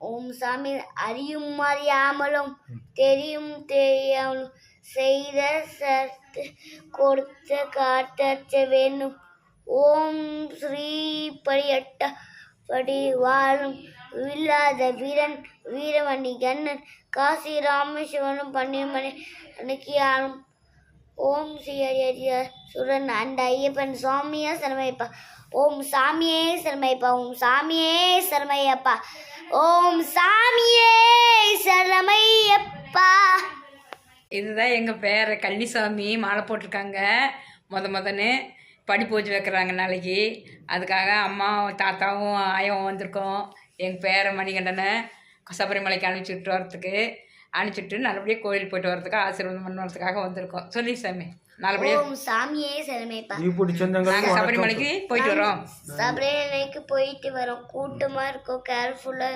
ஓம் சாமி. அறியும் அறியாமலும் தெரியும் தெரியாமலும் செய்த சத்து கொடுத்த காத்த வேணும். ஓம் ஸ்ரீ படியட்ட படி வாழும் இல்லாத வீரன் வீரமணி கண்ணன் காசி ராமேஸ்வரனும் பன்னிமணி அணுக்கியாலும். ஓம் ஸ்ரீ ஹரிய சுரன் அந்த ஐயப்பன் சுவாமியே சரணமையப்பா. ஓம் சாமியே சரணமையப்பா. ஓம் சாமியே சரணமையப்பா. ஓம் சாமியே சரணமையப்பா. இதுதான் எங்கள் பேர் கன்னிசாமி. மாலை போட்டிருக்காங்க. முதன்னு படி பூஜை வைக்கிறாங்க நாளைக்கு. அதுக்காக அம்மா தாத்தாவும் ஆயாவும் வந்திருக்கோம். எங்கள் பேரை மணிகண்டனை சபரிமலைக்கு அனுப்பிச்சுட்டு வரத்துக்கு அனுப்பிச்சுட்டு நல்லபடியாக கோயிலுக்கு போயிட்டு வரதுக்கு ஆசீர்வாதம் பண்ண வரதுக்காக வந்திருக்கோம். சொல்லி சாமி நல்லபடியாக சாமியே சரணமையப்பா. நாங்கள் சபரிமலைக்கு போயிட்டு வரோம். சபரிமலைக்கு போயிட்டு வரோம். கூட்டமாக இருக்கும். கேர்ஃபுல்லாக